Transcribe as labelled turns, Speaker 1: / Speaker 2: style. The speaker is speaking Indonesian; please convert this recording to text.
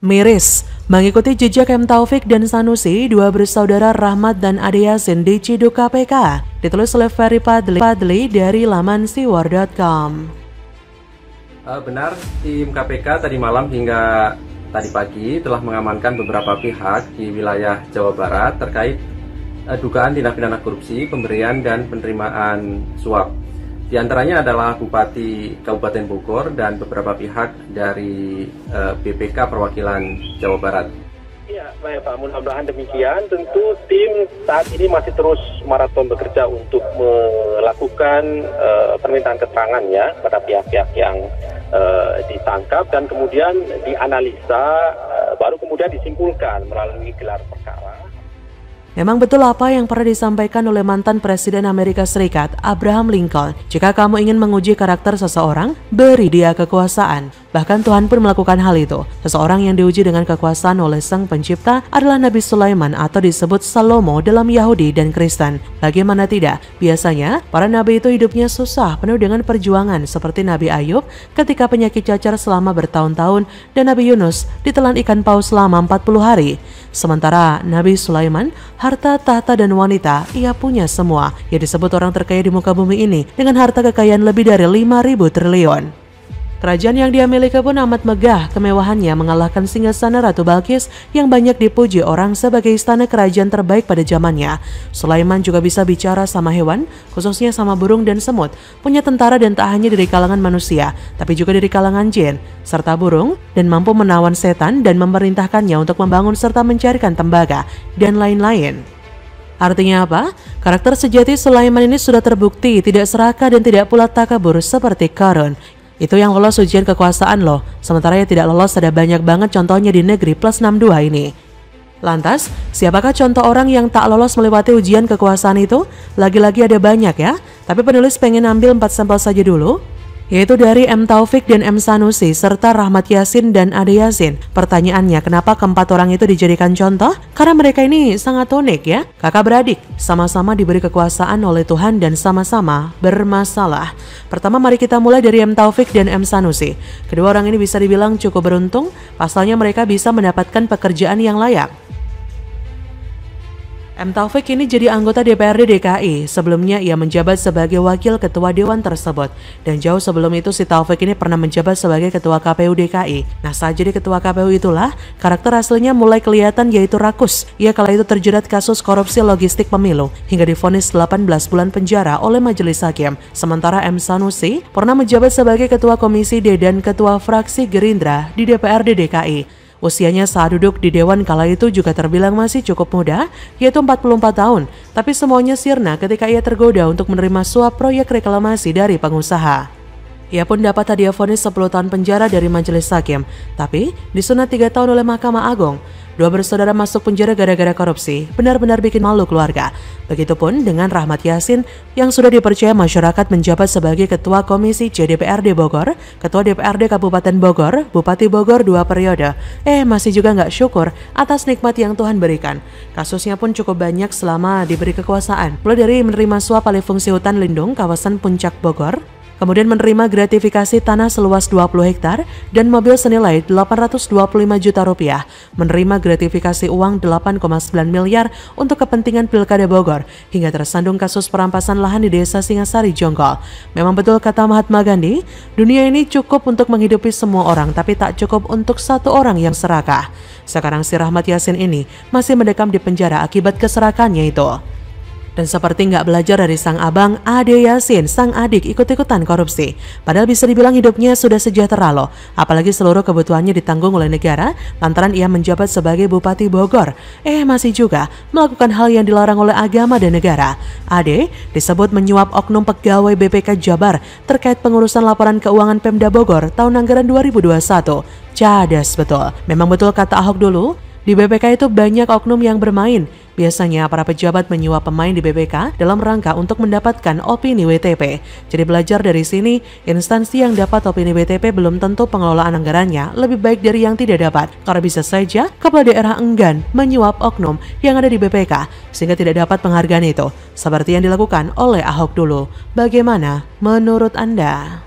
Speaker 1: Miris, mengikuti jejak M. Taufik dan Sanusi, dua bersaudara Rahmat dan Ade Yasin diciduk KPK. Ditulis oleh Ferry Padli dari laman siwar.com.
Speaker 2: Benar, tim KPK tadi malam hingga tadi pagi telah mengamankan beberapa pihak di wilayah Jawa Barat terkait dugaan tindak pidana korupsi, pemberian dan penerimaan suap. Di antaranya adalah Bupati Kabupaten Bogor dan beberapa pihak dari BPK Perwakilan Jawa Barat.
Speaker 3: Ya, baik Pak, mudah-mudahan demikian. Tentu tim saat ini masih terus maraton bekerja untuk melakukan permintaan keterangan ya pada pihak-pihak yang ditangkap dan kemudian dianalisa, baru kemudian disimpulkan melalui gelar perkara.
Speaker 1: Memang betul apa yang pernah disampaikan oleh mantan Presiden Amerika Serikat, Abraham Lincoln. Jika kamu ingin menguji karakter seseorang, beri dia kekuasaan. Bahkan Tuhan pun melakukan hal itu. Seseorang yang diuji dengan kekuasaan oleh Sang Pencipta adalah Nabi Sulaiman atau disebut Salomo dalam Yahudi dan Kristen. Bagaimana tidak? Biasanya, para nabi itu hidupnya susah, penuh dengan perjuangan seperti Nabi Ayub ketika penyakit cacar selama bertahun-tahun dan Nabi Yunus ditelan ikan paus selama 40 hari. Sementara Nabi Sulaiman, harta, tahta, dan wanita, ia punya semua. Ia disebut orang terkaya di muka bumi ini dengan harta kekayaan lebih dari 5.000 triliun. Kerajaan yang dia miliki pun amat megah, kemewahannya mengalahkan singgasana Ratu Balkis yang banyak dipuji orang sebagai istana kerajaan terbaik pada zamannya. Sulaiman juga bisa bicara sama hewan, khususnya sama burung dan semut, punya tentara dan tak hanya dari kalangan manusia, tapi juga dari kalangan jin, serta burung, dan mampu menawan setan dan memerintahkannya untuk membangun serta mencarikan tembaga, dan lain-lain. Artinya apa? Karakter sejati Sulaiman ini sudah terbukti tidak serakah dan tidak pula takabur seperti Qarun. Itu yang lolos ujian kekuasaan loh, sementara yang tidak lolos ada banyak banget contohnya di negeri plus 62 ini. Lantas, siapakah contoh orang yang tak lolos melewati ujian kekuasaan itu? Lagi-lagi ada banyak ya, tapi penulis pengen ambil 4 sampel saja dulu, yaitu dari M. Taufik dan M. Sanusi, serta Rahmat Yasin dan Ade Yasin. Pertanyaannya, kenapa keempat orang itu dijadikan contoh? Karena mereka ini sangat unik ya. Kakak beradik, sama-sama diberi kekuasaan oleh Tuhan dan sama-sama bermasalah. Pertama, mari kita mulai dari M. Taufik dan M. Sanusi. Kedua orang ini bisa dibilang cukup beruntung, pasalnya mereka bisa mendapatkan pekerjaan yang layak. M. Taufik ini jadi anggota DPRD DKI. Sebelumnya ia menjabat sebagai wakil ketua dewan tersebut. Dan jauh sebelum itu si Taufik ini pernah menjabat sebagai ketua KPU DKI. Nah, saat jadi ketua KPU itulah karakter aslinya mulai kelihatan, yaitu rakus. Ia kala itu terjerat kasus korupsi logistik pemilu hingga divonis 18 bulan penjara oleh majelis hakim. Sementara M. Sanusi pernah menjabat sebagai ketua komisi D dan ketua fraksi Gerindra di DPRD DKI. Usianya saat duduk di dewan kala itu juga terbilang masih cukup muda, yaitu 44 tahun. Tapi semuanya sirna ketika ia tergoda untuk menerima suap proyek reklamasi dari pengusaha. Ia pun dapat hadiah vonis 10 tahun penjara dari majelis hakim, tapi disunat 3 tahun oleh Mahkamah Agung. Dua bersaudara masuk penjara gara-gara korupsi, benar-benar bikin malu keluarga. Begitupun dengan Rahmat Yasin yang sudah dipercaya masyarakat menjabat sebagai Ketua Komisi C DPRD Bogor, Ketua DPRD Kabupaten Bogor, Bupati Bogor 2 periode. Masih juga nggak syukur atas nikmat yang Tuhan berikan. Kasusnya pun cukup banyak selama diberi kekuasaan. Mulai dari menerima suap alih fungsi hutan lindung kawasan Puncak Bogor, kemudian menerima gratifikasi tanah seluas 20 hektar dan mobil senilai 825 juta rupiah, menerima gratifikasi uang 8,9 miliar untuk kepentingan Pilkada Bogor, hingga tersandung kasus perampasan lahan di Desa Singasari, Jonggol. Memang betul kata Mahatma Gandhi, dunia ini cukup untuk menghidupi semua orang, tapi tak cukup untuk satu orang yang serakah. Sekarang si Rahmat Yasin ini masih mendekam di penjara akibat keserakahannya itu. Dan seperti nggak belajar dari sang abang Ade Yasin, sang adik ikut-ikutan korupsi. Padahal bisa dibilang hidupnya sudah sejahtera loh. Apalagi seluruh kebutuhannya ditanggung oleh negara lantaran ia menjabat sebagai Bupati Bogor. Masih juga melakukan hal yang dilarang oleh agama dan negara. Ade disebut menyuap oknum pegawai BPK Jabar terkait pengurusan laporan keuangan Pemda Bogor tahun anggaran 2021. Cadas betul. Memang betul kata Ahok dulu, di BPK itu banyak oknum yang bermain. Biasanya para pejabat menyuap pemain di BPK dalam rangka untuk mendapatkan opini WTP. Jadi belajar dari sini, instansi yang dapat opini WTP belum tentu pengelolaan anggarannya lebih baik dari yang tidak dapat. Karena bisa saja kepala daerah enggan menyuap oknum yang ada di BPK sehingga tidak dapat penghargaan itu. Seperti yang dilakukan oleh Ahok dulu. Bagaimana menurut Anda?